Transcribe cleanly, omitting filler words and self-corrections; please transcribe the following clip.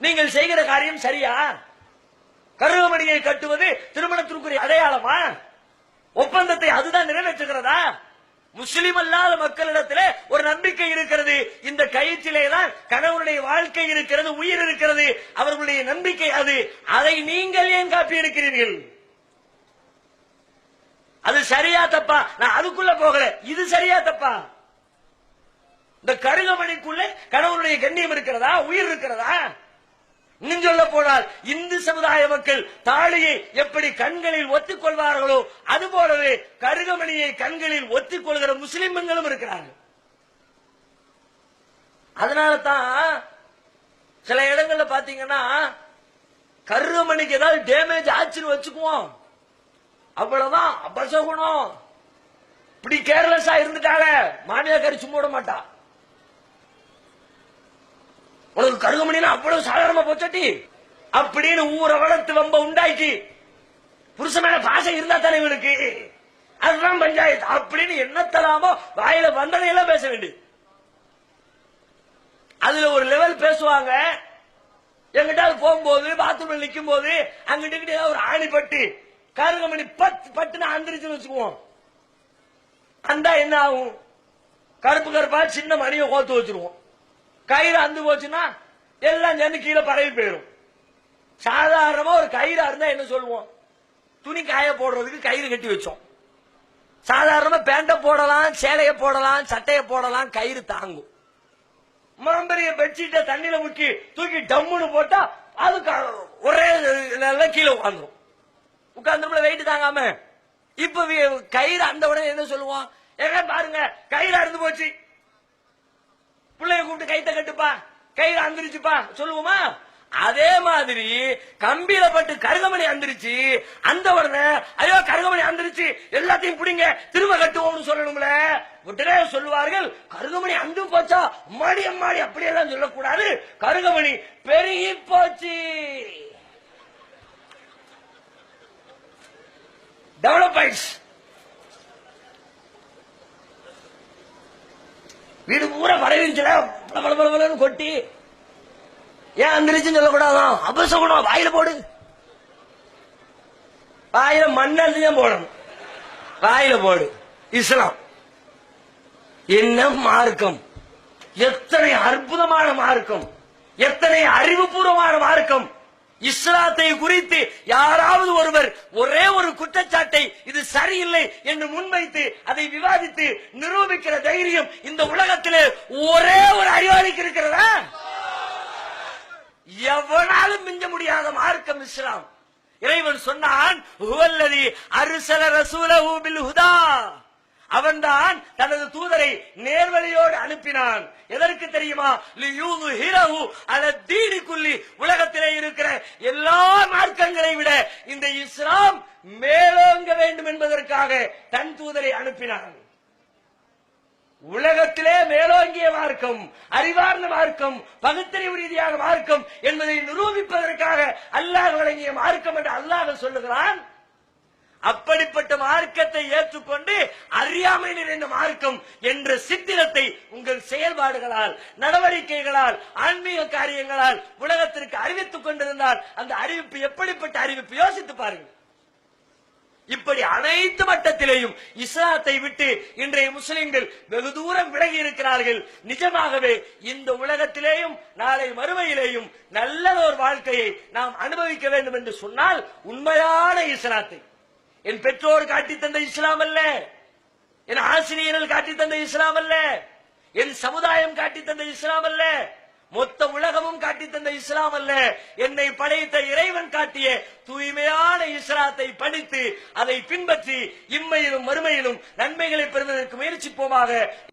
நீங்கள் செய்கிற காரியம் சரியா? கருவமணியை கட்டுவது திருமணத்திற்குரிய அடையாளமா? ஒப்பந்தத்தை அதுதான் நிறைவேற்றுகிறதா? முஸ்லிம் அல்லாத மக்களிடத்தில் ஒரு நம்பிக்கை இருக்கிறது, இந்த கயிற்றிலே தான் கணவனுடைய வாழ்க்கை இருக்கிறது, உயிர் இருக்கிறது, அவர்களுடைய நம்பிக்கை அது. அதை நீங்கள் ஏன் காப்பி எடுக்கிறீர்கள்? அது சரியா தப்பா? நான் அதுக்குள்ள போகல. இது சரியா தப்பா? இந்த கருகமணிக்குள்ள கணவனுடைய கண்ணியம் இருக்கிறதா, உயிர் இருக்கிறதா? இன்னும் சொல்ல போனால் இந்து சமுதாய மக்கள் தாலியை எப்படி கண்களில் ஒத்துக் கொள்வார்களோ அதுபோலவே கருகமணியை கண்களில் ஒத்துக் கொள்கிற முஸ்லிம் பெண்களும் இருக்கிறார்கள். அதனால தான் சில இடங்கள்ல பாத்தீங்கன்னா கருகமணிக்கு ஏதாவது டேமேஜ் ஆச்சுன்னு வச்சுக்குவோம், அவ்வளவுதான் அபசகுணம். இப்படி கேர்லெஸ்ஸா இருந்துட்டால மாமியா கறி சும்மா விட மாட்டா. உனக்கு கருகமணினா அவ்வளவு சாதாரணமா போச்சாட்டி அப்படின்னு ஊரை வளர்த்து வம்ப உண்டாக்கி புருஷ மேல பாசம் இருந்தா தானே இவனுக்கு, அதுதான் பஞ்சாயத்து அப்படின்னு என்னத்தலாமோ வாயில வந்தனையெல்லாம் பேச வேண்டியது. அதுல ஒரு லெவல் பேசுவாங்க. எங்கிட்ட போகும்போது பாத்ரூம்ல நிக்கும் போது அங்கிட்டு ஒரு ஆணி பட்டு கருகமணி பட்டுன்னு அந்திரிச்சு வச்சுக்குவோம். அந்த என்ன ஆகும்? கருப்பு கருப்பா சின்ன மணியை கோத்து வச்சிருவோம். கயிறு அந்து போச்சுன்னா எல்லாம் சேர்ந்து கீழே பரவி போயிடும். சாதாரணமா ஒரு கயிறா இருந்தா என்ன சொல்லுவோம்? துணி காய போடுறதுக்கு கயிறு கட்டி வச்சோம். சாதாரணமா பேண்ட போடலாம், சேலைய போடலாம், சட்டைய போடலாம், கயிறு தாங்கும். மரம்பரிய பெட்ஷீட்டை தண்ணியில முக்கி தூக்கி டம்முன்னு போட்டா அது ஒரே கீழே உட்காந்துரும். உட்கார்ந்து வெயிட் தாங்காம இப்ப கயிறு அந்த உடனே என்ன சொல்லுவோம்? ஏங்க பாருங்க கயிறு அறுந்து போச்சு, பிள்ளைய கூப்பிட்டு கைத்த கட்டுப்பா, கயிறு அந்திரிச்சுப்பா சொல்லுவோமா? அதே மாதிரி கம்பியில பட்டு கருகமணி அந்திரிச்சு அந்த உடனே ஐயோ கருகமணி அந்திரிச்சு எல்லாத்தையும் பிடிங்க திரும்ப கட்டுவோம்னு சொல்லணும்ல. உடனே சொல்லுவார்கள் கருகமணி அந்து போச்சா அம்மாடி அம்மாடி அப்படியெல்லாம் சொல்லக்கூடாது, கருகமணி பெருகி போச்சு, டெவலப் ஆயிடுச்சு. வீடு பூரா பரவிச்சுல கொட்டி ஏன் அந்திரிச்சுன்னு சொல்லக்கூடாதான்? அபசகுணம். வாயில போடு, வாயில மண்ணெல்லாம் போடணும், வாயில போடு. இஸ்லாம் என்ன மார்க்கம், எத்தனை அற்புதமான மார்க்கம், எத்தனை அறிவுபூர்வமான மார்க்கம். இஸ்லாத்தை குறித்து யாராவது ஒருவர் ஒரே ஒரு குற்றச்சாட்டை இது சரியில்லை என்று முன்வைத்து அதை விவாதித்து நிரூபிக்கிற தைரியம் இந்த உலகத்திலே ஒரே ஒரு அறிவாளிக்கு இருக்கிறதா? எவனாலும் மிஞ்ச முடியாத மார்க்கம் இஸ்லாம். இறைவன் சொன்னான் அவன்தான் தனது தூதரை நேர்வழியோடு அனுப்பினான். எதற்கு தெரியுமா? உலகத்திலே இருக்கிற எல்லா மார்க்கங்களை விட இந்த இஸ்லாம் மேலோங்க வேண்டும் என்பதற்காக தன் தூதரை அனுப்பினான். உலகத்திலே மேலோங்கிய மார்க்கம், அறிவார்ந்த மார்க்கம், பகுத்தறிவு ரீதியாக மார்க்கம் என்பதை நிரூபிப்பதற்காக அல்லாஹ் வழங்கிய மார்க்கம் என்று அல்லாஹ் சொல்லுகிறான். அப்படிப்பட்ட மார்க்கத்தை ஏற்றுக்கொண்டு அறியாமை நிறைந்த மார்க்கம் என்ற சித்திரத்தை உங்கள் செயல்பாடுகளால், நடவடிக்கைகளால், ஆன்மீக காரியங்களால் உலகத்திற்கு அறிவித்துக் கொண்டிருந்தால் அந்த அறிவிப்பு எப்படிப்பட்ட அறிவிப்பு? யோசித்து பாருங்கள். இப்படி அனைத்து மட்டத்திலேயும் இஸ்லாத்தை விட்டு இன்றைய முஸ்லிம்கள் வெகு தூரம் விலகி இருக்கிறார்கள். நிஜமாகவே இந்த உலகத்திலேயும் நாளை மறுமையிலேயும் நல்ல ஒரு வாழ்க்கையை நாம் அனுபவிக்க வேண்டும் என்று சொன்னால் உண்மையான இஸ்லாத்தை என் பெற்றோர் காட்டி தந்த இஸ்லாம் அல்ல, என் ஆசிரியர்கள் காட்டி தந்த இஸ்லாம் அல்ல, என் சமுதாயம் காட்டி தந்த இஸ்லாம் அல்ல, மொத்த உலகமும் காட்டி தந்த இஸ்லாம் அல்ல, என்னை படைத்த இறைவன் காட்டிய தூய்மையான இஸ்லாத்தை படித்து அதை பின்பற்றி இம்மையிலும் மறுமையிலும் நன்மைகளை பெறுவதற்கு முயற்சிப்போமாக.